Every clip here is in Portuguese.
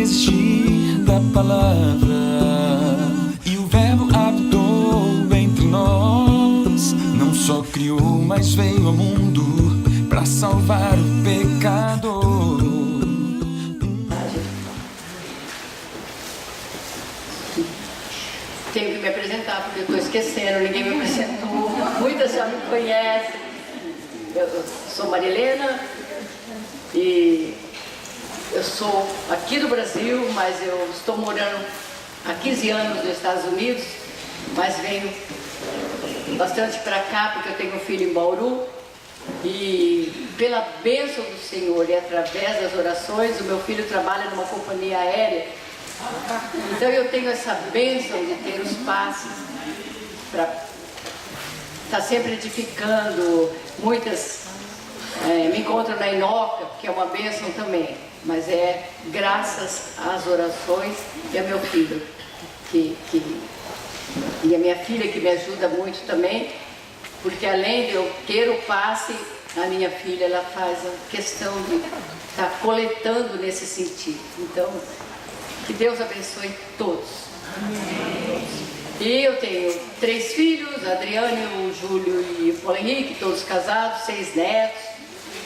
existir da palavra, e o verbo habitou entre nós. Não só criou, mas veio ao mundo para salvar o pecador. Tenho que me apresentar porque eu estou esquecendo, ninguém me apresentou. Muitas já me conhecem. Eu sou Marilena e eu sou aqui do Brasil, mas eu estou morando há 15 anos nos Estados Unidos, mas venho bastante para cá porque eu tenho um filho em Bauru. E pela bênção do Senhor e através das orações, o meu filho trabalha numa companhia aérea. Então eu tenho essa bênção de ter os passes para estar sempre edificando. Muitas me encontram na Inoca, que é uma bênção também, mas é graças às orações e a meu filho e a minha filha, que me ajuda muito também, porque além de eu ter o passe, a minha filha ela faz a questão de estar coletando nesse sentido. Então que Deus abençoe todos. Amém. E eu tenho 3 filhos, a Adriane, o Júlio e o Paulo Henrique, todos casados, 6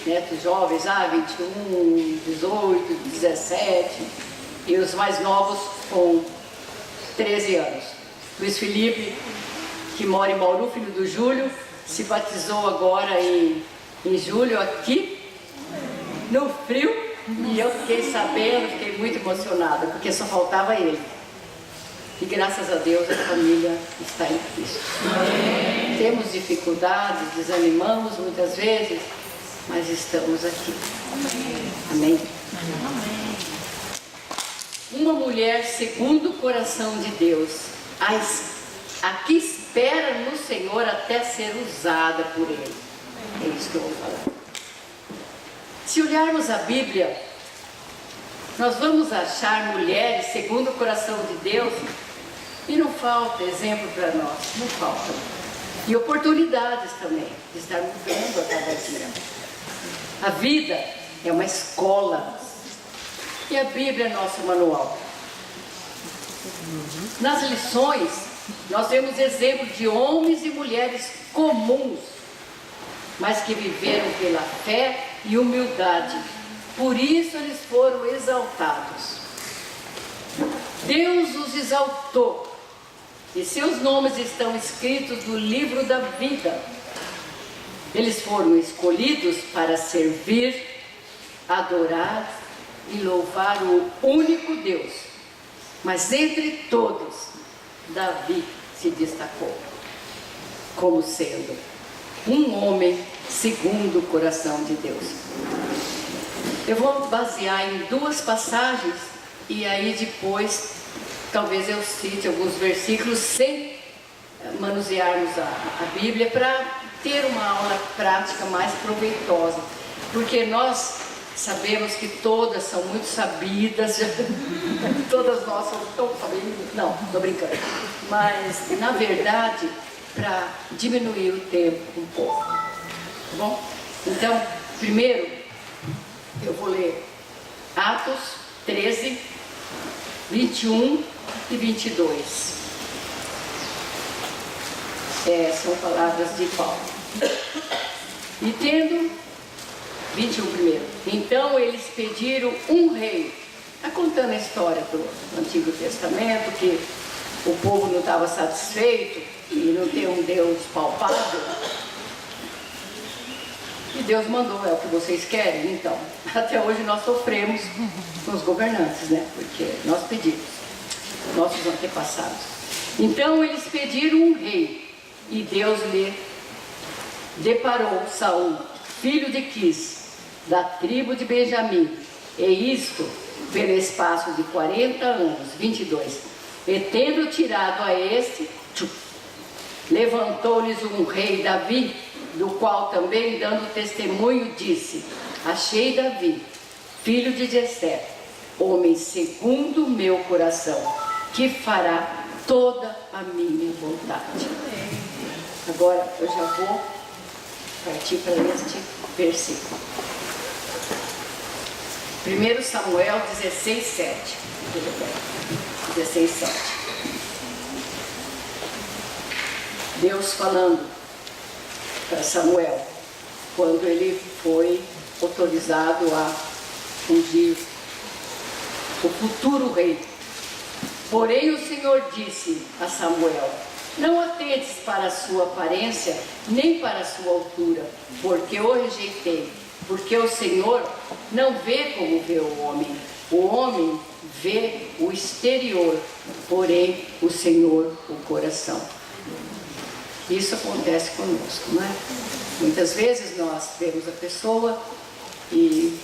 netos jovens, 21, 18, 17, e os mais novos com 13 anos. Luiz Felipe, que mora em Bauru, filho do Júlio, se batizou agora em julho aqui, no frio. E eu fiquei sabendo, fiquei muito emocionada, porque só faltava ele. E graças a Deus a família está em Cristo. Amém. Temos dificuldades, desanimamos muitas vezes, mas estamos aqui. Amém. Amém. Uma mulher segundo o coração de Deus, a que espera no Senhor até ser usada por Ele. É isso que eu vou falar. Se olharmos a Bíblia, nós vamos achar mulheres segundo o coração de Deus, e não falta exemplo para nós, não falta. E oportunidades também, de estar mudando a cada dia. A vida é uma escola, e a Bíblia é nosso manual. Nas lições, nós vemos exemplos de homens e mulheres comuns, mas que viveram pela fé e humildade. Por isso eles foram exaltados. Deus os exaltou, e seus nomes estão escritos no livro da vida. Eles foram escolhidos para servir, adorar e louvar o único Deus. Mas entre todos, Davi se destacou como sendo um homem segundo o coração de Deus. Eu vou basear em 2 passagens e aí depois talvez eu cite alguns versículos sem manusearmos a Bíblia, para ter uma aula prática mais proveitosa, porque nós sabemos que todas são muito sabidas, todas nós somos tão sabidas, não, estou brincando, mas na verdade para diminuir o tempo um pouco, tá bom? Então, primeiro eu vou ler Atos 13, 21 e 22. São palavras de Paulo. E tendo, 21 primeiro, então eles pediram um rei. Está contando a história do Antigo Testamento, que o povo não estava satisfeito e não tem um Deus palpável. E Deus mandou, é o que vocês querem? Então, até hoje nós sofremos com os governantes, né? Porque nós pedimos, nossos antepassados. Então eles pediram um rei, e Deus lhe deparou Saul, filho de Quis, da tribo de Benjamim, e isto pelo espaço de 40 anos, 22. E tendo tirado a este, levantou-lhes um rei Davi, do qual também, dando testemunho, disse: achei Davi, filho de Jessé, homem segundo o meu coração, que fará toda a minha vontade. Agora eu já vou partir para este versículo. 1 Samuel 16:7. 16:7. Deus falando para Samuel, quando ele foi autorizado a ungir o futuro rei. Porém o Senhor disse a Samuel: não atentes para a sua aparência, nem para a sua altura, porque o rejeitei. Porque o Senhor não vê como vê o homem. O homem vê o exterior, porém o Senhor o coração. Isso acontece conosco, não é? Muitas vezes nós vemos a pessoa e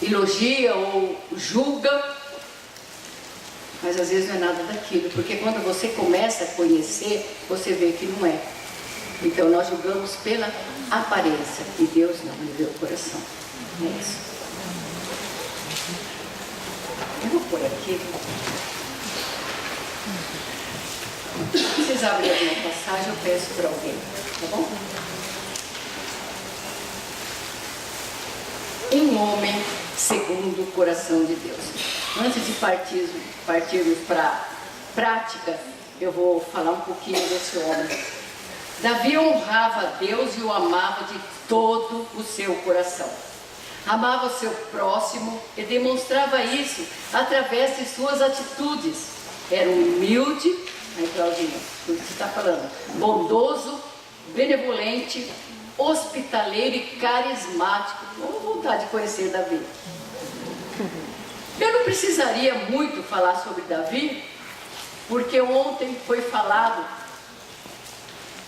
elogia ou julga, mas às vezes não é nada daquilo, porque quando você começa a conhecer, você vê que não é. Então nós julgamos pela aparência e Deus não, Ele vê o coração. É isso. Eu vou pôr aqui. Se vocês abrirem alguma passagem, eu peço para alguém, tá bom? Um homem segundo o coração de Deus. Antes de partirmos para a prática, eu vou falar um pouquinho desse homem. Davi honrava a Deus e o amava de todo o seu coração. Amava o seu próximo e demonstrava isso através de suas atitudes. Era humilde, aí Claudinha, o que você está falando? Bondoso, benevolente, hospitaleiro e carismático. Vou vontade de conhecer Davi. Eu não precisaria muito falar sobre Davi, porque ontem foi falado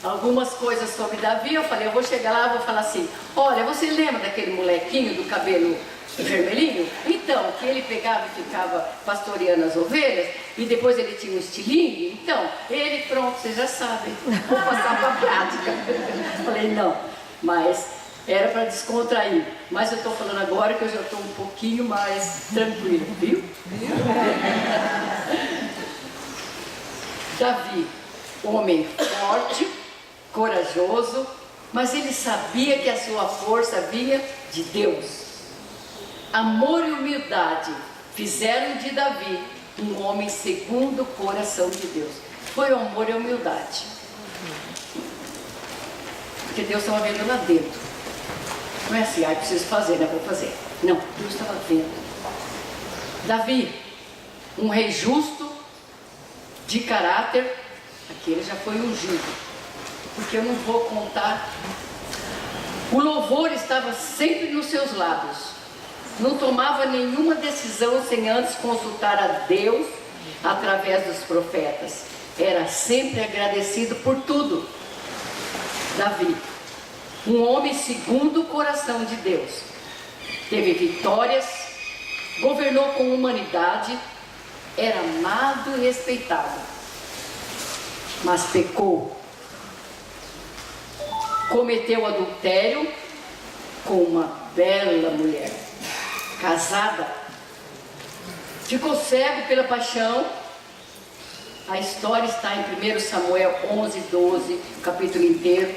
algumas coisas sobre Davi. Eu falei, eu vou chegar lá e vou falar assim: olha, você lembra daquele molequinho do cabelo vermelhinho? Então, que ele pegava e ficava pastoreando as ovelhas, e depois ele tinha um estilingue? Então, ele, pronto, vocês já sabem, vou passar para a prática. Falei, não, mas era para descontrair. Mas eu estou falando agora que eu já estou um pouquinho mais tranquilo, viu? Davi, homem forte, corajoso, mas ele sabia que a sua força vinha de Deus. Amor e humildade fizeram de Davi um homem segundo o coração de Deus. Foi o amor e a humildade, porque Deus estava vendo lá dentro. Não é assim, preciso fazer, né? Vou fazer. Não, Deus estava vendo. Davi, um rei justo, de caráter, aqui ele já foi ungido, porque eu não vou contar. O louvor estava sempre nos seus lábios. Não tomava nenhuma decisão sem antes consultar a Deus através dos profetas. Era sempre agradecido por tudo. Davi, um homem segundo o coração de Deus, teve vitórias, governou com humanidade, era amado e respeitado, mas pecou. Cometeu adultério com uma bela mulher, casada. Ficou cego pela paixão. A história está em 1 Samuel 11:12, o capítulo inteiro.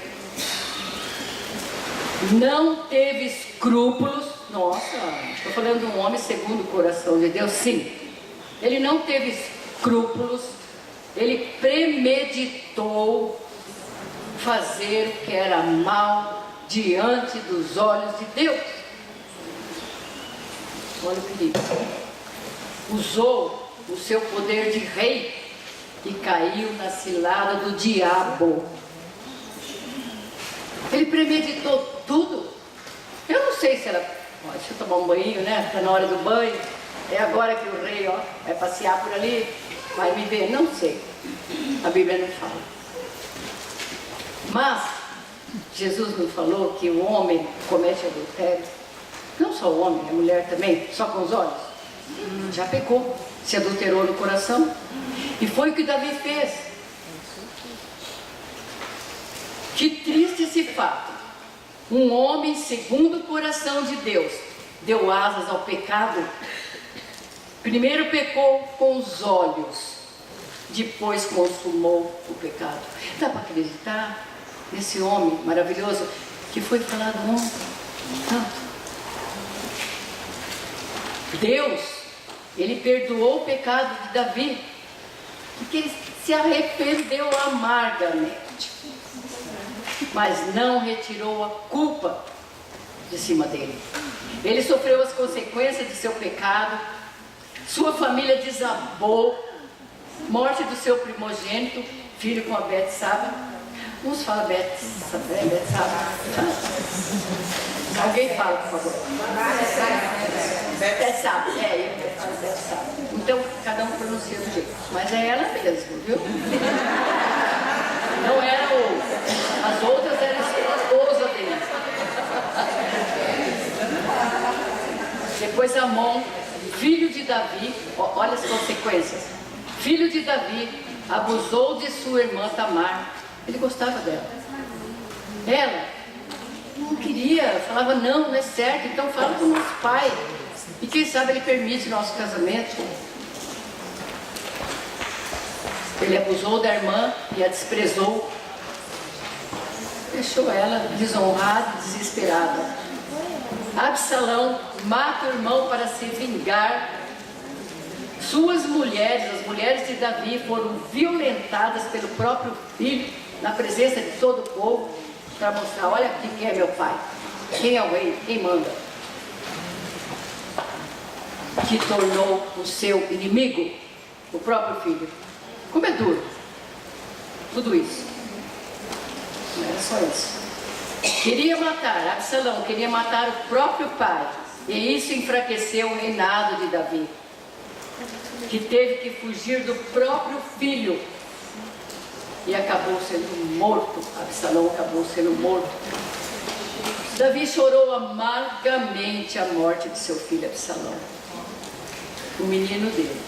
Não teve escrúpulos. Nossa, estou falando de um homem segundo o coração de Deus, sim. Ele não teve escrúpulos. Ele premeditou fazer o que era mal diante dos olhos de Deus. Olha o perigo. Usou o seu poder de rei e caiu na cilada do diabo. Ele premeditou tudo. Eu não sei se era, deixa eu tomar um banho, né? Está na hora do banho. É agora que o rei vai passear por ali, vai me ver. Não sei. A Bíblia não fala. Mas Jesus nos falou que o homem comete adultério. Não só o homem, a mulher também, só com os olhos. Já pecou, se adulterou no coração. E foi o que Davi fez. Que triste esse fato. Um homem segundo o coração de Deus deu asas ao pecado. Primeiro pecou com os olhos, depois consumou o pecado. Dá para acreditar nesse homem maravilhoso que foi falado ontem? Tanto. Deus, Ele perdoou o pecado de Davi, porque ele se arrependeu amargamente, mas não retirou a culpa de cima dele. Ele sofreu as consequências de seu pecado, sua família desabou, morte do seu primogênito, filho com a Betsaba. Uns falam Betsaba. Alguém fala, por favor. Betsaba. Betsaba. Então, cada um pronuncia do jeito. Mas é ela mesmo, viu? Não era outra. As outras eram a esposa dele. Depois Amon, filho de Davi, olha as consequências. Filho de Davi, abusou de sua irmã Tamar. Ele gostava dela. Ela não queria, falava não é certo, então fala com o nosso pai. E quem sabe ele permite o nosso casamento. Ele abusou da irmã e a desprezou. Deixou ela desonrada, desesperada. Absalão mata o irmão para se vingar. Suas mulheres, as mulheres de Davi, foram violentadas pelo próprio filho, na presença de todo o povo, para mostrar, olha aqui quem é meu pai, quem é o rei, quem manda. Que tornou o seu inimigo, o próprio filho. Como é duro tudo isso. Não era só isso. Queria matar, Absalão queria matar o próprio pai, e isso enfraqueceu o reinado de Davi, que teve que fugir do próprio filho e acabou sendo morto. Absalão acabou sendo morto. Davi chorou amargamente a morte de seu filho Absalão, o menino dele.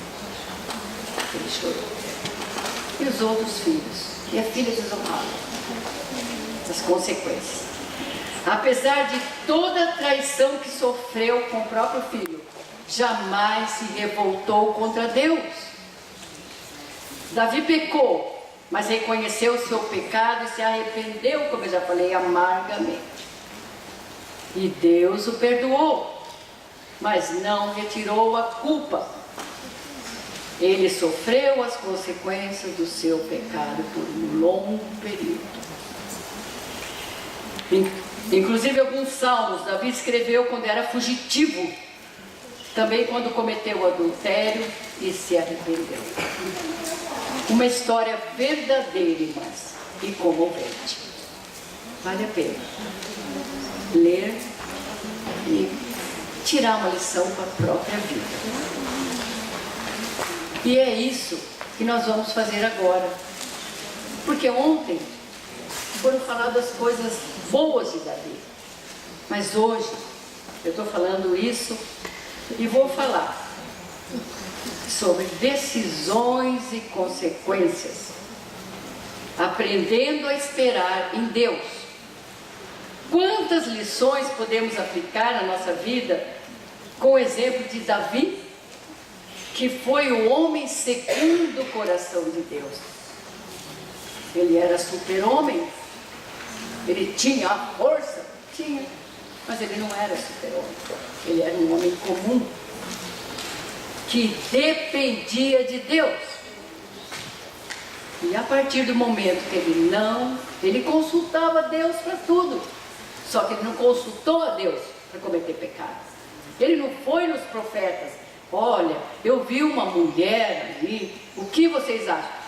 Ele chorou. E os outros filhos, e a filha desonrada, as consequências. Apesar de toda a traição que sofreu com o próprio filho, jamais se revoltou contra Deus. Davi pecou, mas reconheceu o seu pecado e se arrependeu, como eu já falei, amargamente. E Deus o perdoou, mas não retirou a culpa. Ele sofreu as consequências do seu pecado por um longo período. Inclusive alguns salmos Davi escreveu quando era fugitivo, também quando cometeu o adultério e se arrependeu. Uma história verdadeira, irmãs, e comovente. Vale a pena ler e tirar uma lição para a própria vida. E é isso que nós vamos fazer agora. Porque ontem foram faladas coisas boas de Davi. Mas hoje eu estou falando isso e vou falar sobre decisões e consequências. Aprendendo a esperar em Deus. Quantas lições podemos aplicar na nossa vida com o exemplo de Davi, que foi o homem segundo o coração de Deus. Ele era super-homem, ele tinha a força, mas ele não era super-homem, ele era um homem comum, que dependia de Deus. E a partir do momento que ele consultava Deus para tudo, só que ele não consultou a Deus para cometer pecado. Ele não foi nos profetas, olha, eu vi uma mulher ali, o que vocês acham?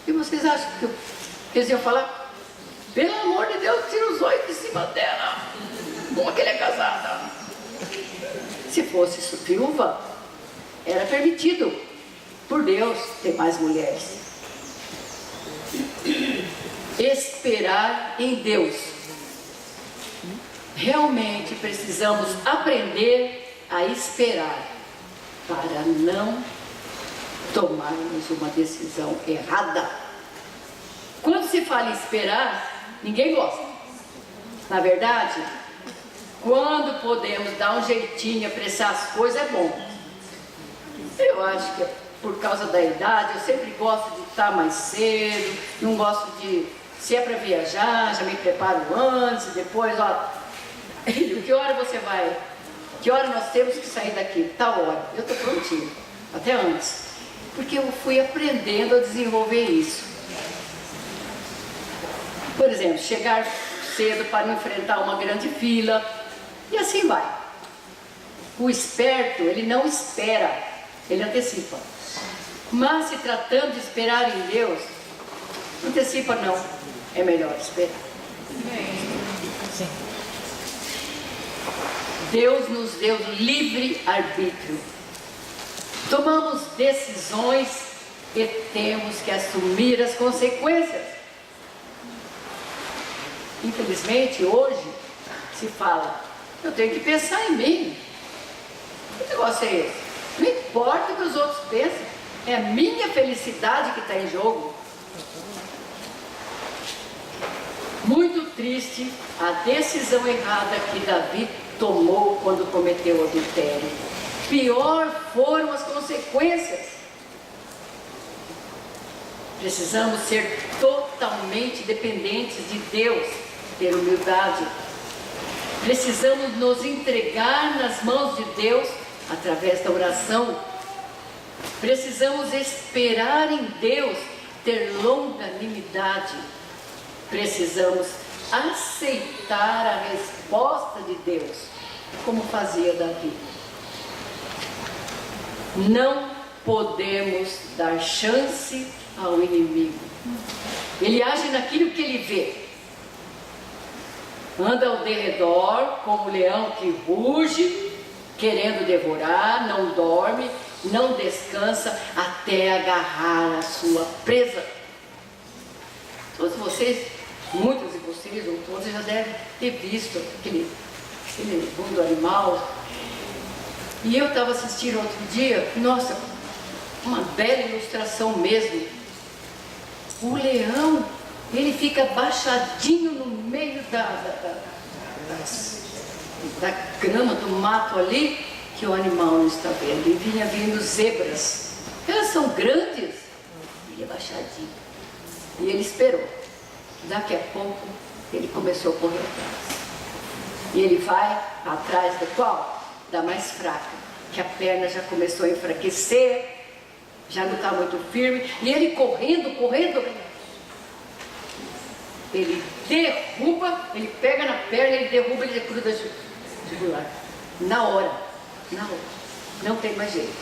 E vocês acham que eles iam falar? Pelo amor de Deus, tira os olhos de cima dela, como que ele é casada? Se fosse viúva, era permitido por Deus ter mais mulheres. Esperar em Deus. Realmente precisamos aprender a esperar para não tomarmos uma decisão errada. Quando se fala em esperar, ninguém gosta. Na verdade, quando podemos dar um jeitinho, apressar as coisas, é bom. Eu acho que por causa da idade, eu sempre gosto de estar mais cedo, não gosto de, se é para viajar, já me preparo antes, depois, ó, filho, que hora você vai Que hora nós temos que sair daqui? Tal hora. Eu estou prontinho, até antes. Porque eu fui aprendendo a desenvolver isso. Por exemplo, chegar cedo para enfrentar uma grande fila, e assim vai. O esperto, ele não espera, ele antecipa. Mas se tratando de esperar em Deus, não antecipa não, é melhor esperar. Sim. Deus nos deu livre arbítrio. Tomamos decisões e temos que assumir as consequências. Infelizmente, hoje se fala, eu tenho que pensar em mim. Que negócio é esse? Não importa o que os outros pensam, é a minha felicidade que está em jogo. Muito triste a decisão errada que Davi tomou quando cometeu o adultério. Pior foram as consequências. Precisamos ser totalmente dependentes de Deus, ter humildade. Precisamos nos entregar nas mãos de Deus através da oração. Precisamos esperar em Deus, ter longanimidade. Precisamos aceitar a resposta de Deus, como fazia Davi. Não podemos dar chance ao inimigo. Ele age naquilo que ele vê. Anda ao derredor como um leão que ruge, querendo devorar, não dorme, não descansa até agarrar a sua presa. Todos vocês, muitos de vocês, ou todos, já devem ter visto aquele mundo animal. E eu estava assistindo outro dia, nossa, uma bela ilustração mesmo. O leão, ele fica baixadinho no meio da grama, do mato ali, que o animal não está vendo. E vinha vindo zebras. Elas são grandes. Ele é baixadinho. E ele esperou. Daqui a pouco, ele começou a correr atrás. E ele vai atrás da qual? Da mais fraca. Que a perna já começou a enfraquecer, já não está muito firme. E ele correndo, ele derruba, ele pega na perna, ele derruba, ele gruda jugular. Na hora. Não tem mais jeito.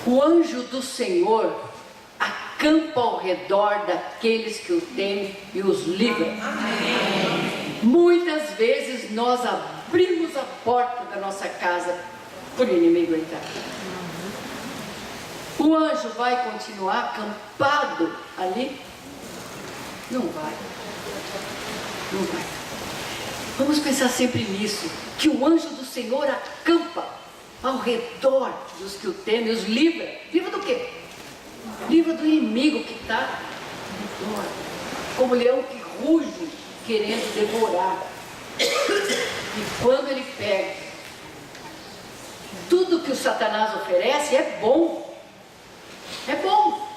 O anjo do Senhor acampa ao redor daqueles que o temem e os livra. Amém. Muitas vezes nós abrimos a porta da nossa casa para o inimigo entrar. O anjo vai continuar acampado ali? Não vai. Vamos pensar sempre nisso, que o anjo do Senhor acampa ao redor dos que o temem, os livra. Livra do quê? Livra do inimigo que está ao redor, como leão que ruge, querendo devorar. E quando ele pega, tudo que o Satanás oferece é bom. É bom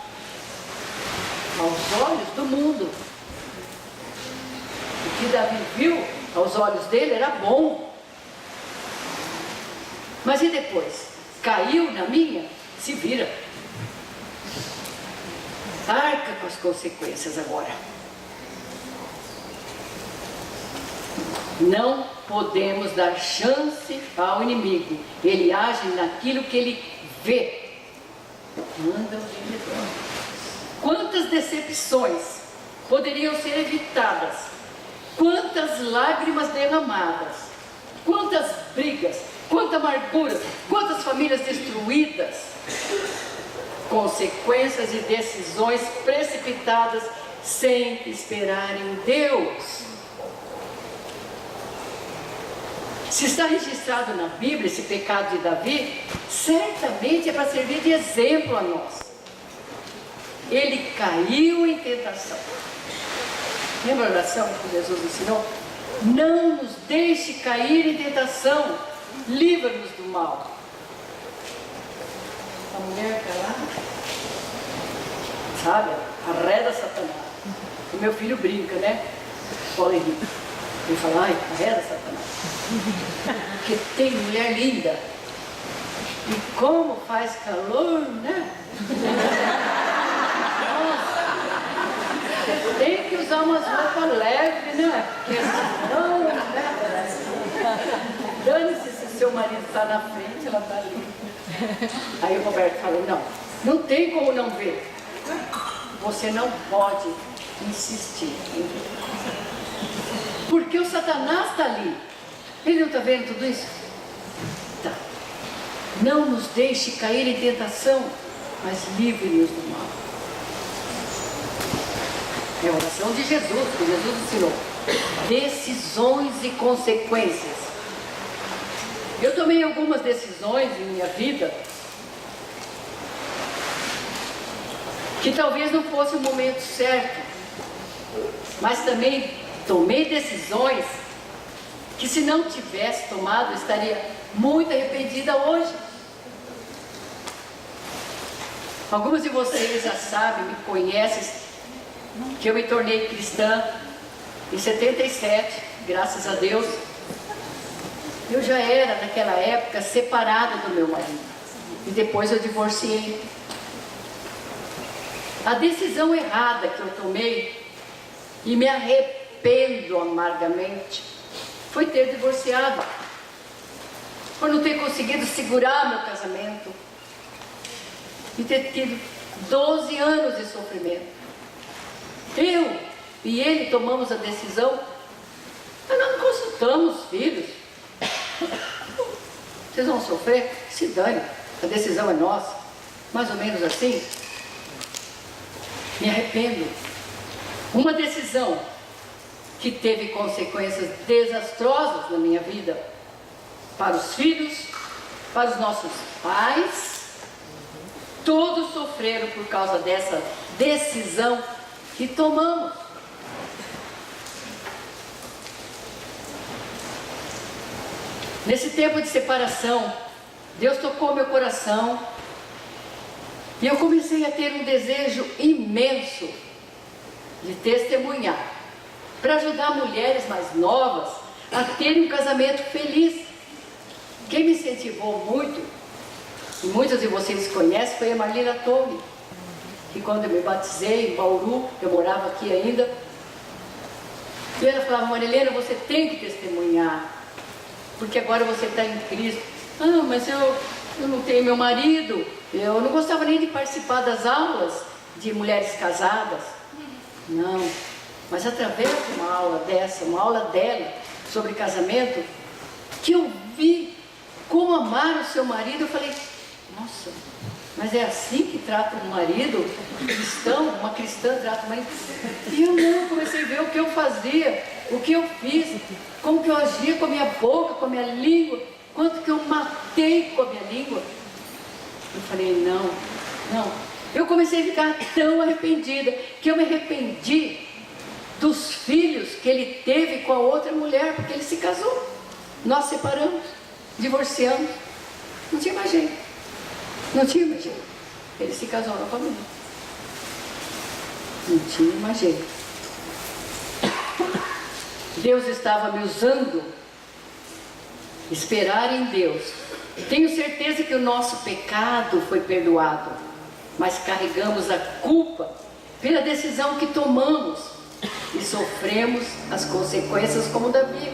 aos olhos do mundo. O que Davi viu aos olhos dele era bom. Mas e depois? Caiu na minha? Se vira. Arca com as consequências agora. Não podemos dar chance ao inimigo. Ele age naquilo que ele vê. Manda ao redor. Quantas decepções poderiam ser evitadas? Quantas lágrimas derramadas? Quantas brigas? Quanta amargura? Quantas famílias destruídas? Consequências e decisões precipitadas sem esperar em Deus. Se está registrado na Bíblia esse pecado de Davi, certamente é para servir de exemplo a nós. Ele caiu em tentação. Lembra a oração que Jesus ensinou? Não nos deixe cair em tentação, livra-nos do mal. A mulher está lá, sabe, arreda Satanás. O meu filho brinca, né? Paulo Henrique. Ele fala, ai, era Satanás. Porque tem mulher linda. E como faz calor, né? Nossa, você tem que usar umas roupas leves, né? Porque senão, né? Dane-se se seu marido está na frente, ela está ali. Aí o Roberto falou, não tem como não ver. Você não pode insistir em ver. Porque o Satanás está ali. Ele não está vendo tudo isso? Tá. Não nos deixe cair em tentação, mas livre-nos do mal. É a oração de Jesus, que Jesus ensinou. Decisões e consequências. Eu tomei algumas decisões em minha vida que talvez não fosse o momento certo, mas também tomei decisões que, se não tivesse tomado, eu estaria muito arrependida hoje. Alguns de vocês já sabem, me conhecem, que eu me tornei cristã em 77, graças a Deus. Eu já era, naquela época, separada do meu marido. E depois eu divorciei. A decisão errada que eu tomei, e me arrependo amargamente, foi ter divorciado. Por não ter conseguido segurar meu casamento. E ter tido 12 anos de sofrimento. Eu e ele tomamos a decisão, mas nós não consultamos os filhos. Vocês vão sofrer? Se dane, a decisão é nossa. Mais ou menos assim. Me arrependo. Uma decisão que teve consequências desastrosas na minha vida, para os filhos, para os nossos pais. Todos sofreram por causa dessa decisão que tomamos. Nesse tempo de separação, Deus tocou meu coração e eu comecei a ter um desejo imenso de testemunhar, para ajudar mulheres mais novas a terem um casamento feliz. Quem me incentivou muito, e muitas de vocês conhecem, foi a Marlena Tome, que quando eu me batizei em Bauru, eu morava aqui ainda, e ela falava, Marilena, você tem que testemunhar, porque agora você está em Cristo. Ah, mas eu não tenho meu marido, eu não gostava nem de participar das aulas de mulheres casadas. Não, mas através de uma aula dessa, uma aula dela sobre casamento, que eu vi como amar o seu marido, eu falei, nossa, mas é assim que trata um marido cristão, uma cristã trata um marido? E eu comecei a ver o que eu fazia, o que eu fiz, como que eu agia com a minha boca, com a minha língua, quanto que eu matei com a minha língua. Eu falei, não. Eu comecei a ficar tão arrependida, que eu me arrependi dos filhos que ele teve com a outra mulher, porque ele se casou. Nós separamos, divorciamos, não tinha mais jeito. Ele se casou novamente. Não tinha mais jeito. Deus estava me usando. Esperar em Deus. Tenho certeza que o nosso pecado foi perdoado, mas carregamos a culpa pela decisão que tomamos e sofremos as consequências como Davi.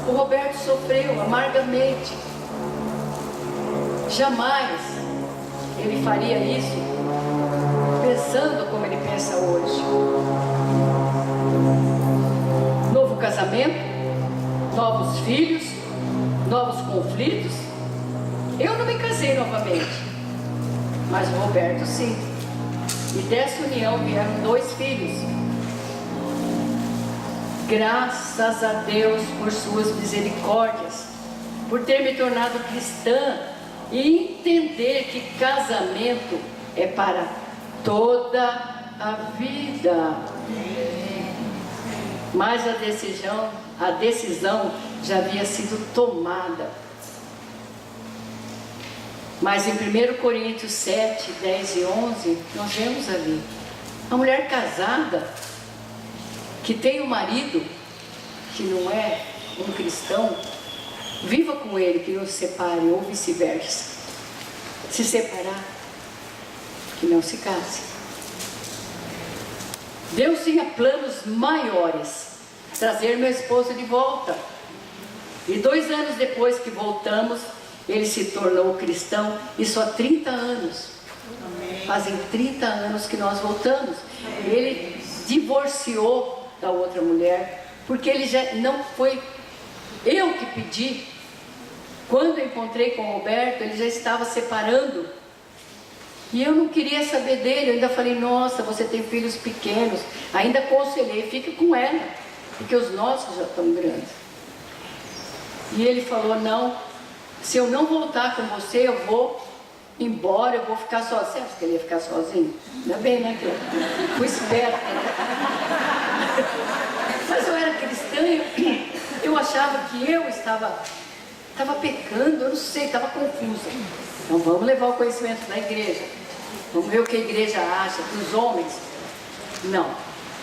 O Roberto sofreu amargamente. Jamais ele faria isso pensando como ele pensa hoje. Novo casamento, novos filhos, novos conflitos. Eu não me casei novamente, mas o Roberto sim. E dessa união vieram 2 filhos. Graças a Deus por suas misericórdias, por ter me tornado cristã e entender que casamento é para toda a vida. Mas a decisão já havia sido tomada. Mas em 1 Coríntios 7, 10 e 11, nós vemos ali a mulher casada que tem um marido que não é um cristão, viva com ele, que não se separe, ou vice-versa. Se separar, que não se case. Deus tinha planos maiores, trazer meu esposo de volta. E 2 anos depois que voltamos, ele se tornou cristão, e só 30 anos. Amém. Fazem 30 anos que nós voltamos. Amém. Ele divorciou da outra mulher, porque ele já não foi eu que pedi. Quando eu encontrei com o Roberto, ele já estava separando. E eu não queria saber dele. Eu ainda falei, nossa, você tem filhos pequenos. Ainda aconselhei, fica com ela, porque os nossos já estão grandes. E ele falou, não, se eu não voltar com você, eu vou embora, eu vou ficar sozinho. Você acha que ele ia ficar sozinho? Ainda bem, né, que eu fui esperta, né? Mas eu era cristã, eu achava que eu estava pecando, eu não sei, estava confusa. Então vamos levar o conhecimento da igreja. Vamos ver o que a igreja acha dos homens. Não,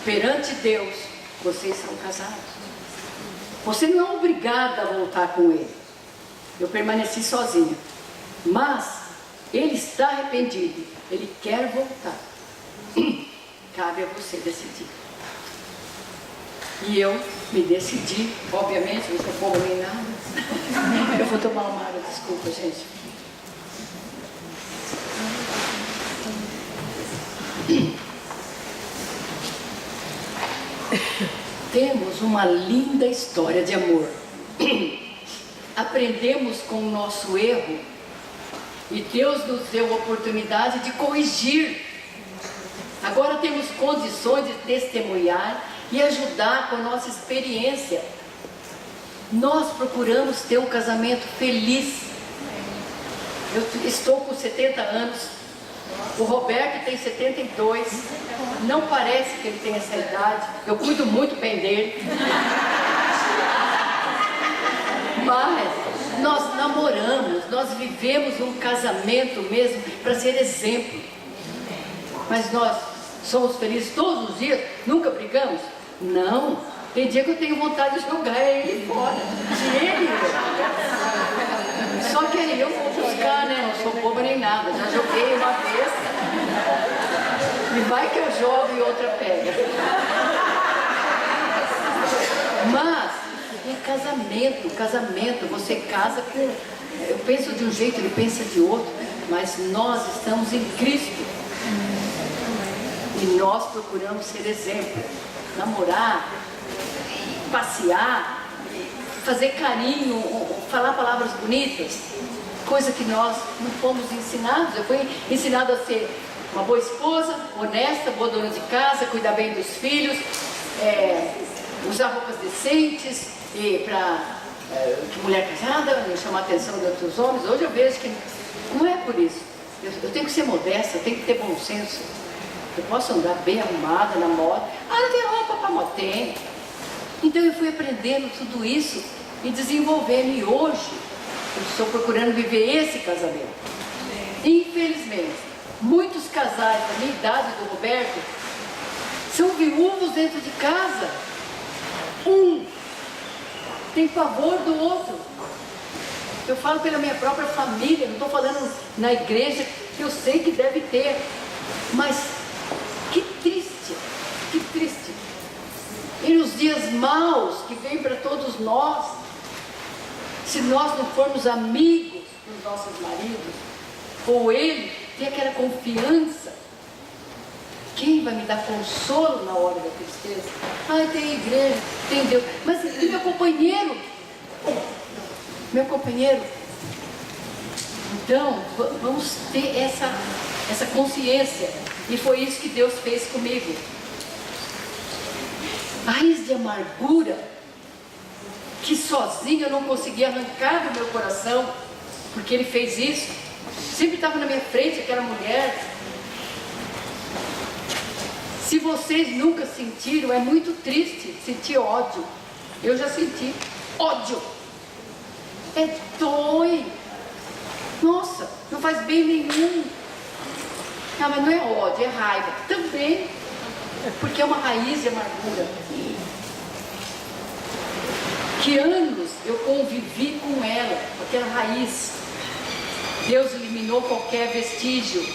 perante Deus, vocês são casados. Você não é obrigada a voltar com ele. Eu permaneci sozinha. Mas ele está arrependido. Ele quer voltar. Cabe a você decidir. E eu me decidi, obviamente, não sou boba nem nada. Eu vou tomar uma água, desculpa, gente. Temos uma linda história de amor. Aprendemos com o nosso erro e Deus nos deu a oportunidade de corrigir. Agora temos condições de testemunhar e ajudar com a nossa experiência. Nós procuramos ter um casamento feliz. Eu estou com 70 anos, o Roberto tem 72, não parece que ele tem essa idade, eu cuido muito bem dele. Mas nós namoramos, nós vivemos um casamento mesmo para ser exemplo. Mas nós somos felizes todos os dias? Nunca brigamos? Não. Tem dia que eu tenho vontade de jogar ele fora. De ele. Só que aí eu vou buscar, né? Não sou boba nem nada. Já joguei uma vez. E vai que eu jogo e outra pega. Mas é casamento. Você casa com... Eu penso de um jeito, ele pensa de outro. Mas nós estamos em Cristo. E nós procuramos ser exemplo. Namorar, passear, fazer carinho, falar palavras bonitas, coisa que nós não fomos ensinados. Eu fui ensinado a ser uma boa esposa, honesta, boa dona de casa, cuidar bem dos filhos, usar roupas decentes, e para que mulher casada, chamar a atenção de outros homens. Hoje eu vejo que não é por isso. Eu tenho que ser modesta, eu tenho que ter bom senso. Eu posso andar bem arrumada na moda. Ah, não tem roupa para moda? Tem. Então eu fui aprendendo tudo isso e desenvolvendo. E hoje eu estou procurando viver esse casamento. Infelizmente, muitos casais da minha idade, do Roberto, são viúvos dentro de casa. Um tem pavor do outro. Eu falo pela minha própria família, não estou falando na igreja, que eu sei que deve ter. Mas que triste, que triste. E nos dias maus que vêm para todos nós, se nós não formos amigos dos nossos maridos, ou ele tem aquela confiança, quem vai me dar consolo na hora da tristeza? Ai, tem igreja, tem Deus. Mas e meu companheiro? Meu companheiro? Então, vamos ter essa consciência. E foi isso que Deus fez comigo. Raiz de amargura que sozinho eu não conseguia arrancar do meu coração, porque ele fez isso. Sempre estava na minha frente aquela mulher. Se vocês nunca sentiram, é muito triste sentir ódio. Eu já senti ódio. Dói. Nossa, não faz bem nenhum. Não, mas não é ódio, é raiva. Também, porque é uma raiz de amargura. que anos eu convivi com ela, com aquela raiz. Deus eliminou qualquer vestígio.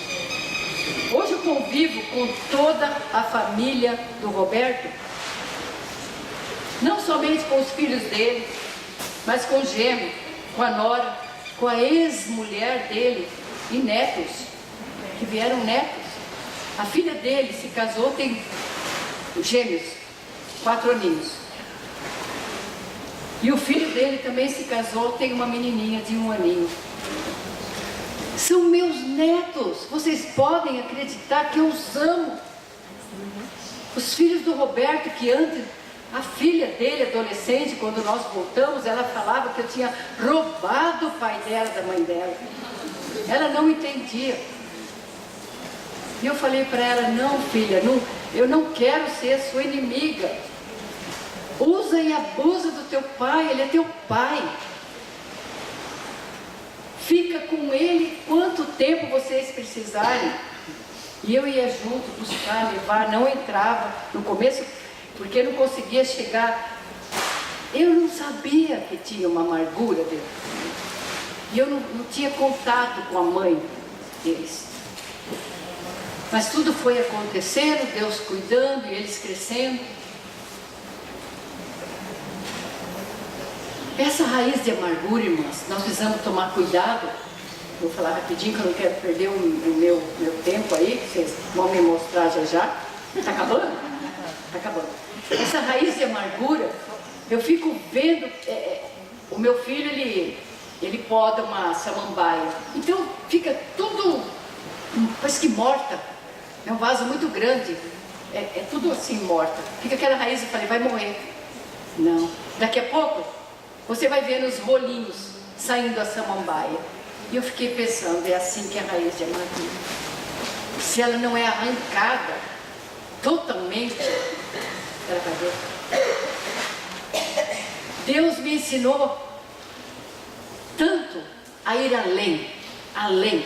Hoje eu convivo com toda a família do Roberto, não somente com os filhos dele, mas com o genro, com a nora, com a ex-mulher dele e netos, que vieram netos. A filha dele se casou, tem gêmeos, 4 aninhos. E o filho dele também se casou, tem uma menininha de 1 aninho. São meus netos. Vocês podem acreditar que eu os amo. Os filhos do Roberto, que antes, a filha dele, adolescente, quando nós voltamos, ela falava que eu tinha roubado o pai dela, da mãe dela. Ela não entendia. E eu falei para ela, não filha, não, eu não quero ser a sua inimiga. Usa e abusa do teu pai, ele é teu pai. Fica com ele quanto tempo vocês precisarem. E eu ia junto, buscar, levar, não entrava no começo, porque não conseguia chegar. Eu não sabia que tinha uma amargura dentro. E eu não tinha contato com a mãe deles. Mas tudo foi acontecendo, Deus cuidando e eles crescendo. Essa raiz de amargura, irmãs, nós precisamos tomar cuidado. Vou falar rapidinho que eu não quero perder o meu tempo aí, que vocês vão me mostrar já já. Está acabando? Está acabando. Essa raiz de amargura, eu fico vendo, o meu filho, ele poda uma samambaia. Então fica tudo, parece que morta. É um vaso muito grande, é tudo assim morta. Fica aquela raiz, eu falei, vai morrer. Não. Daqui a pouco, você vai ver nos rolinhos saindo a samambaia. E eu fiquei pensando, é assim que é a raiz de amargura. Se ela não é arrancada totalmente, ela vai ver. Deus me ensinou tanto a ir além.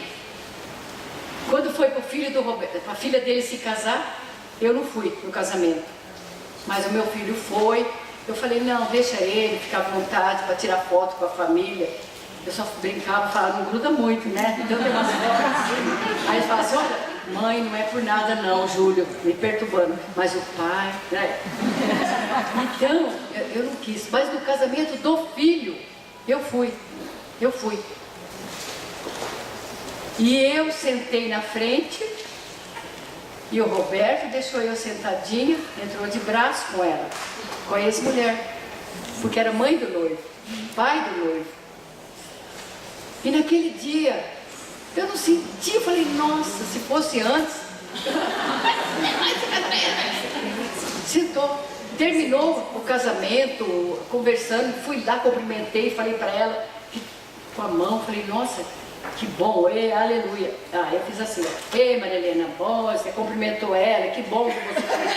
Quando foi para o filho do Roberto, para a filha dele se casar, eu não fui no casamento. Mas o meu filho foi. Eu falei, não, deixa ele ficar à vontade para tirar foto com a família. Eu só brincava, falava, não gruda muito, né? Então tem umas fotos assim. Aí ele fala assim, olha, mãe, não é por nada não, Júlio, me perturbando. Mas o pai, né? Então, eu não quis. Mas no casamento do filho, eu fui. E eu sentei na frente, e o Roberto deixou eu sentadinha, entrou de braço com ela, com a ex-mulher, porque era mãe do noivo, pai do noivo. E naquele dia, eu não senti, eu falei, nossa, se fosse antes, sentou, terminou o casamento, conversando, fui lá, cumprimentei, falei para ela, com a mão, falei, nossa, que bom, aleluia. Ah, eu fiz assim, ei Maria Helena, bom, você cumprimentou ela, que bom que você fez.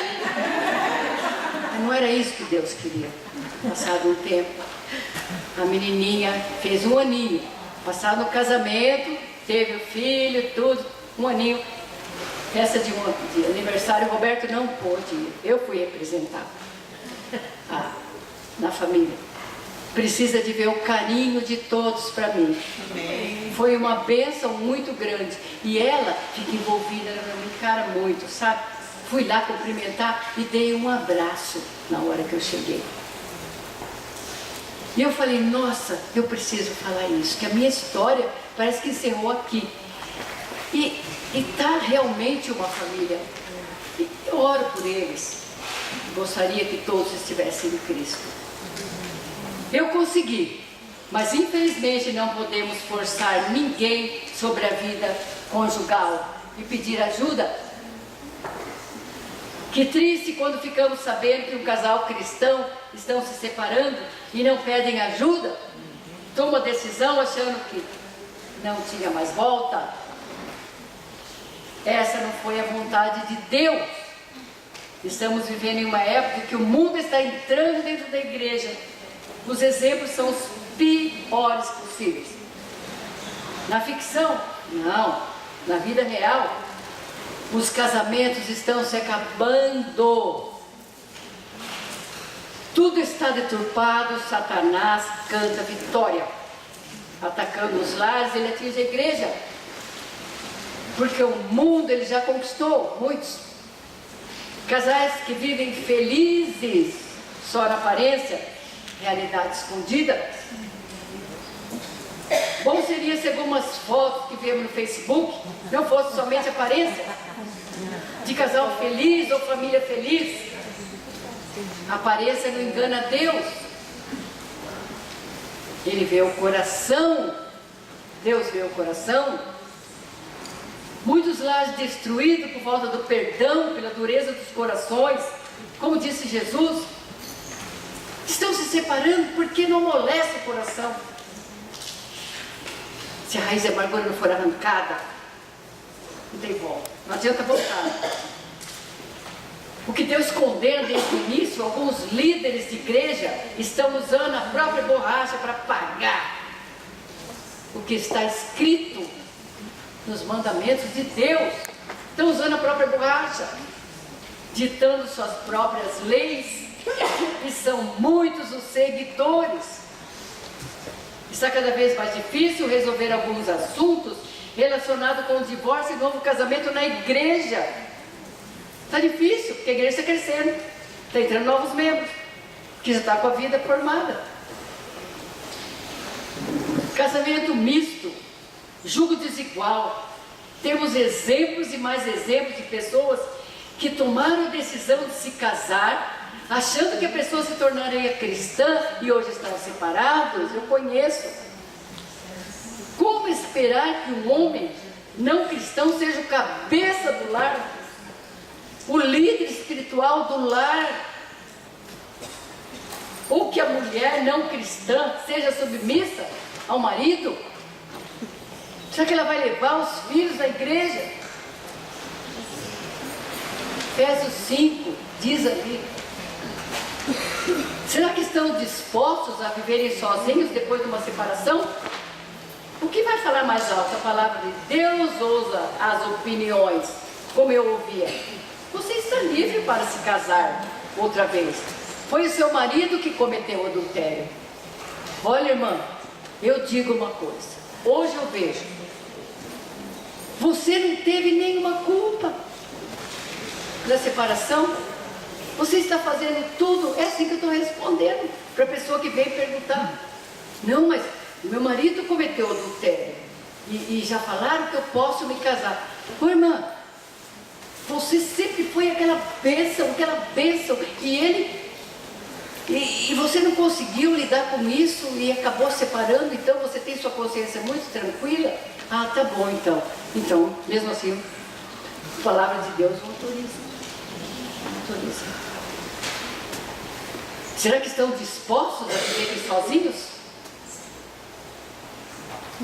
Mas não era isso que Deus queria. Passado um tempo, a menininha fez 1 aninho. Passado o casamento, teve o filho, tudo, 1 aninho. Festa de aniversário, o Roberto não pôde ir. Eu fui representar na família. Precisa de ver o carinho de todos para mim. Amém. Foi uma bênção muito grande. E ela fica envolvida, ela me encara muito, sabe? Fui lá cumprimentar e dei um abraço na hora que eu cheguei. E eu falei, nossa, eu preciso falar isso, que a minha história parece que encerrou aqui. E está realmente uma família. Eu oro por eles. Gostaria que todos estivessem em Cristo. Eu consegui, mas infelizmente não podemos forçar ninguém sobre a vida conjugal e pedir ajuda. Que triste quando ficamos sabendo que um casal cristão estão se separando e não pedem ajuda, toma decisão achando que não tinha mais volta. Essa não foi a vontade de Deus. Estamos vivendo em uma época que o mundo está entrando dentro da igreja. Os exemplos são os piores possíveis. Na ficção, não. Na vida real, os casamentos estão se acabando. tudo está deturpado, Satanás canta vitória. Atacando os lares, ele atinge a igreja. Porque o mundo ele já conquistou, muitos. Casais que vivem felizes só na aparência, realidade escondida. Bom seria se algumas fotos que vemos no Facebook não fossem somente aparência, de casal feliz ou família feliz. A aparência não engana Deus. Ele vê o coração. Deus vê o coração. Muitos lares destruídos por falta do perdão, pela dureza dos corações, como disse Jesus, estão se separando porque não amolece o coração. Se a raiz de amargura não for arrancada, não tem volta, não adianta voltar. O que Deus condena desde o início, alguns líderes de igreja estão usando a própria borracha para pagar o que está escrito nos mandamentos de Deus. Estão usando a própria borracha, ditando suas próprias leis, e são muitos os seguidores. Está cada vez mais difícil resolver alguns assuntos relacionados com o divórcio e novo casamento na igreja. Está difícil, porque a igreja está crescendo, está entrando novos membros, que já está com a vida formada. Casamento misto, julgo desigual. Temos exemplos e mais exemplos de pessoas que tomaram a decisão de se casar, achando que a pessoa se tornaria cristã e hoje estão separados. Eu conheço. Como esperar que um homem não cristão seja o cabeça do lar, o líder espiritual do lar, ou que a mulher não cristã seja submissa ao marido? Será que ela vai levar os filhos à igreja? Efésios 5 diz ali: será que estão dispostos a viverem sozinhos depois de uma separação? O que vai falar mais alto? A palavra de Deus ou as opiniões? Como eu ouvia, você está livre para se casar outra vez. Foi o seu marido que cometeu o adultério. Olha, irmã, eu digo uma coisa. Hoje eu vejo, você não teve nenhuma culpa da separação. Você está fazendo tudo. É assim que eu estou respondendo para a pessoa que veio perguntar. Não, mas meu marido cometeu adultério e já falaram que eu posso me casar. Ô, irmã, você sempre foi aquela bênção, e você não conseguiu lidar com isso e acabou separando. Então você tem sua consciência muito tranquila. Ah, tá bom, então mesmo assim a palavra de Deus autoriza. Será que estão dispostos a viverem sozinhos?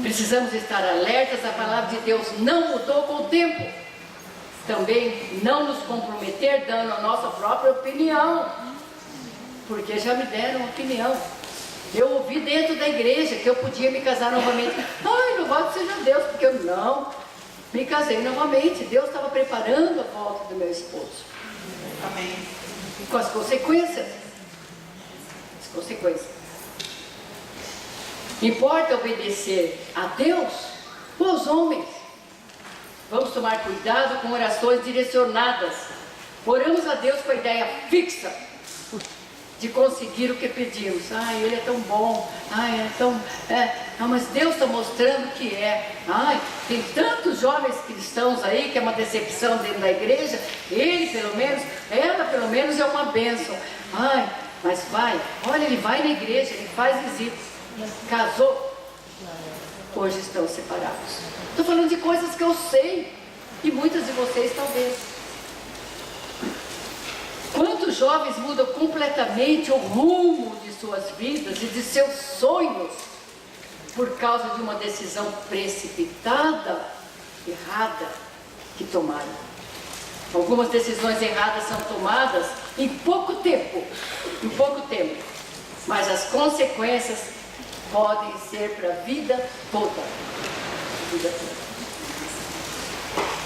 Precisamos estar alertas. A palavra de Deus não mudou com o tempo. Também não nos comprometer dando a nossa própria opinião, porque já me deram opinião. Eu ouvi dentro da igreja que eu podia me casar novamente. Ai, louvado seja Deus, porque eu não me casei novamente. Deus estava preparando a volta do meu esposo. Amém. Com as consequências. Importa obedecer a Deus ou aos homens? Vamos tomar cuidado com orações direcionadas. Oramos a Deus com a ideia fixa de conseguir o que pedimos. Ai, Ele é tão bom. Ai, mas Deus está mostrando que é. Ai, tem tantos jovens cristãos aí que é uma decepção dentro da igreja. Ela pelo menos é uma bênção. Ai, mas vai. Olha, ele vai na igreja, ele faz visita. Casou. Hoje estão separados. Estou falando de coisas que eu sei, e muitas de vocês talvez. Quantos jovens mudam completamente o rumo de suas vidas e de seus sonhos por causa de uma decisão precipitada, errada, que tomaram? Algumas decisões erradas são tomadas em pouco tempo, mas as consequências podem ser para a vida toda.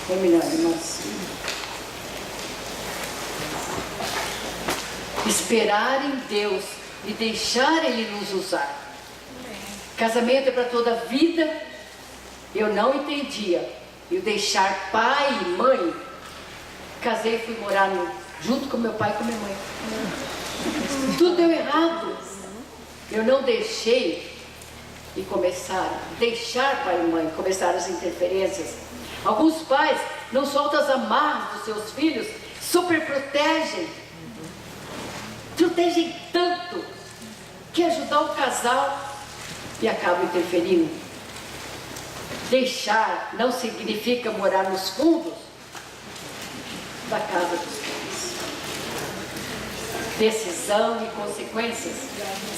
Terminando, irmãos. esperar em Deus e deixar Ele nos usar. Casamento é para toda a vida. Eu não entendia. Eu deixar pai e mãe. Casei e fui morar junto com meu pai e com minha mãe. Tudo deu errado. Eu não deixei e deixar pai e mãe, começaram as interferências. Alguns pais não soltam as amarras dos seus filhos, super protegem tanto, que ajudar o casal e acabam interferindo. Deixar não significa morar nos fundos da casa dos pais. Decisão e consequências.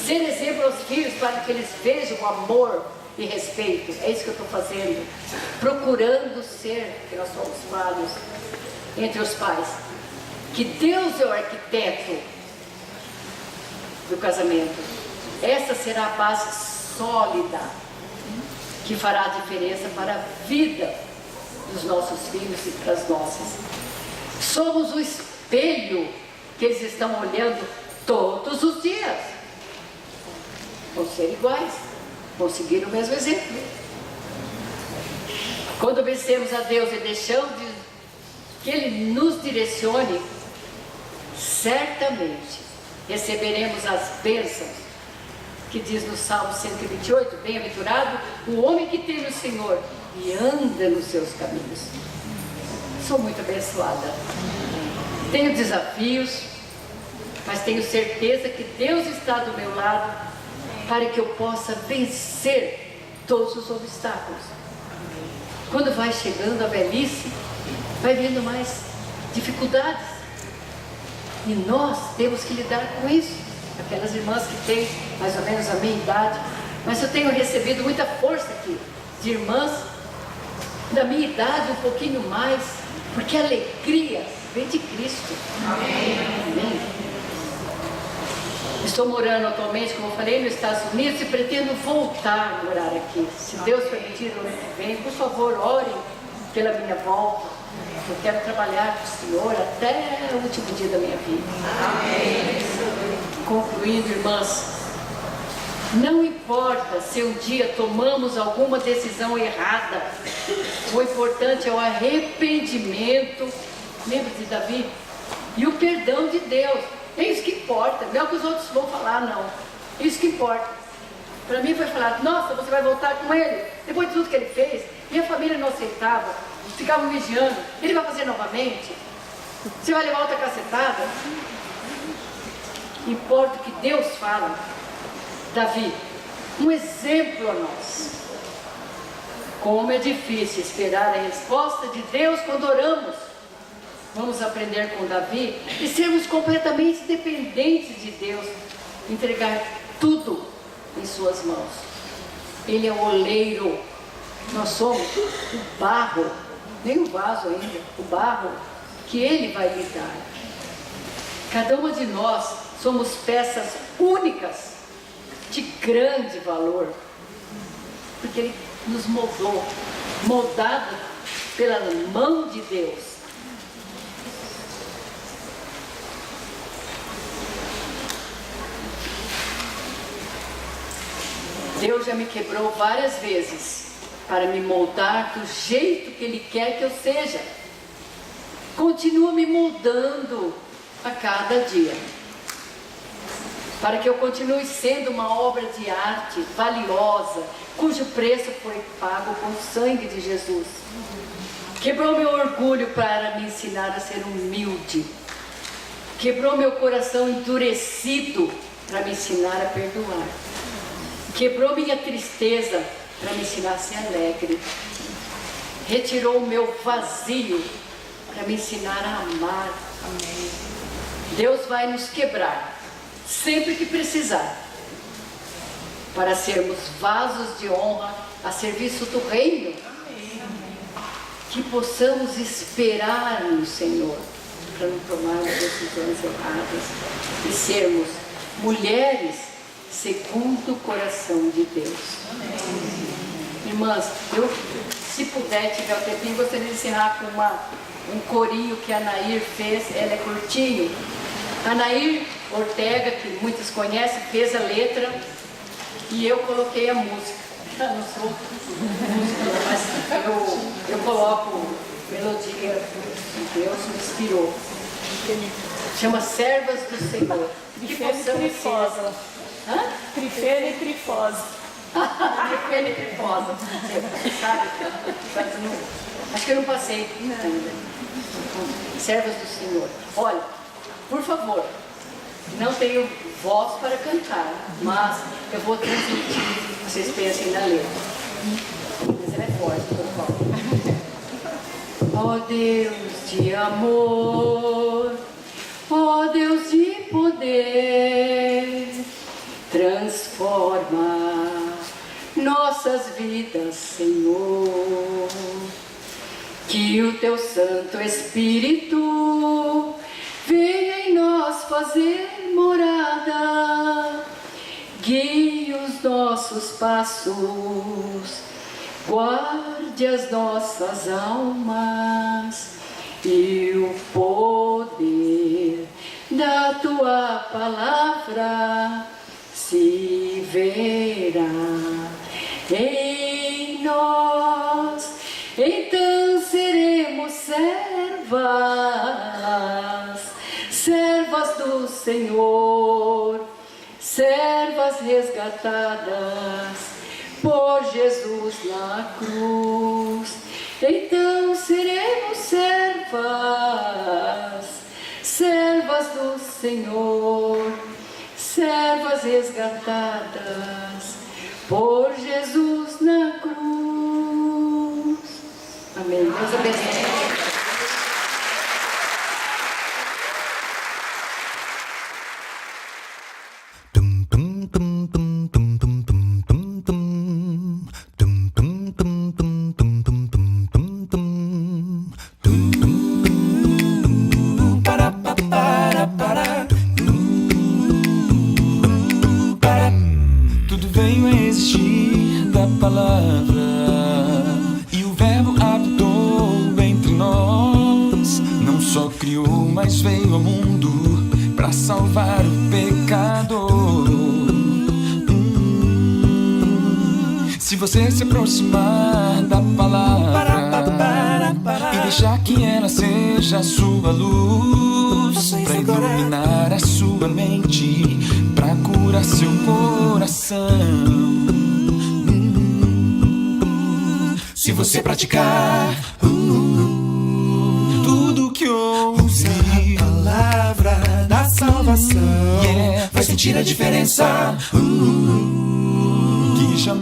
Ser exemplo aos filhos para que eles vejam amor e respeito. É isso que eu estou fazendo. Procurando ser, que nós somos falhos entre os pais. Que Deus é o arquiteto do casamento. Essa será a base sólida que fará a diferença para a vida dos nossos filhos e para as nossas. Somos o espelho que eles estão olhando todos os dias. Vão ser iguais, vão seguir o mesmo exemplo. Quando obedecemos a Deus e deixamos que Ele nos direcione, certamente receberemos as bênçãos que diz no Salmo 128, bem-aventurado o homem que teme o Senhor e anda nos seus caminhos. Sou muito abençoada. Tenho desafios, mas tenho certeza que Deus está do meu lado para que eu possa vencer todos os obstáculos. Quando vai chegando a velhice, vai vindo mais dificuldades. E nós temos que lidar com isso. Aquelas irmãs que têm mais ou menos a minha idade, mas eu tenho recebido muita força aqui, de irmãs da minha idade, um pouquinho mais, porque a alegria vem de Cristo. Amém. Amém. Estou morando atualmente, como eu falei, nos Estados Unidos e pretendo voltar a morar aqui. Se Deus permitir, no ano que vem, por favor, orem pela minha volta. Eu quero trabalhar com o Senhor até o último dia da minha vida. Amém. Concluindo, irmãs, não importa se um dia tomamos alguma decisão errada, o importante é o arrependimento, lembra de Davi? E o perdão de Deus, é isso que importa, não é o que os outros vão falar, não, é isso que importa. Para mim foi falado, nossa, você vai voltar com ele, depois de tudo que ele fez, minha família não aceitava, ficavam vigiando, ele vai fazer novamente, você vai levar outra cacetada? Importa o que Deus fala. Davi, um exemplo a nós. Como é difícil esperar a resposta de Deus quando oramos. Vamos aprender com Davi e sermos completamente dependentes de Deus. Entregar tudo em suas mãos. Ele é o oleiro. Nós somos o barro, nem o vaso ainda, o barro que Ele vai lhe dar. Cada uma de nós somos peças únicas, de grande valor, porque Ele nos moldou, moldado pela mão de Deus. Deus já me quebrou várias vezes para me moldar do jeito que Ele quer que eu seja. Continua me moldando a cada dia, para que eu continue sendo uma obra de arte valiosa, cujo preço foi pago com o sangue de Jesus. Quebrou meu orgulho para me ensinar a ser humilde. Quebrou meu coração endurecido para me ensinar a perdoar. Quebrou minha tristeza para me ensinar a ser alegre. Retirou o meu vazio para me ensinar a amar. Amém. Deus vai nos quebrar sempre que precisar, para sermos vasos de honra a serviço do reino. Amém. Que possamos esperar no Senhor para não tomarmos decisões erradas e sermos mulheres segundo o coração de Deus. Amém. Irmãs, eu, se puder, tiver o tempinho, gostaria de encerrar com um corinho que a Nair fez. Ela é curtinho. A Nair Ortega, que muitos conhecem, fez a letra e eu coloquei a música. Eu não sou música, mas eu coloco melodia que Deus me inspirou. Chama Servas do Senhor. Trifena e trifosa. Hã? Trifena e trifosa. Trifena e trifosa. Sabe? Acho que eu não passei ainda. Servas do Senhor. Olha, por favor, não tenho voz para cantar, mas eu vou transmitir. Vocês pensem na letra. Mas ela é forte, por favor. Ó Deus de amor, ó Deus de poder, transforma nossas vidas, Senhor. Que o Teu Santo Espírito venha em nós fazer morada, guie os nossos passos, guarde as nossas almas, e o poder da Tua palavra se verá em nós. Então seremos servas do Senhor, servas resgatadas por Jesus na cruz. Então seremos servas do Senhor, servas resgatadas por Jesus na cruz. Amém. Deus abençoe. Tudo veio a existir da palavra, e o verbo habitou entre nós. Não só criou, mas veio ao mundo para salvar o pecador. Se você se aproximar da palavra e deixar que ela seja a sua luz, para iluminar a sua mente, para curar seu coração. Se você praticar tudo que ouve, a palavra da salvação, vai sentir a diferença que jamais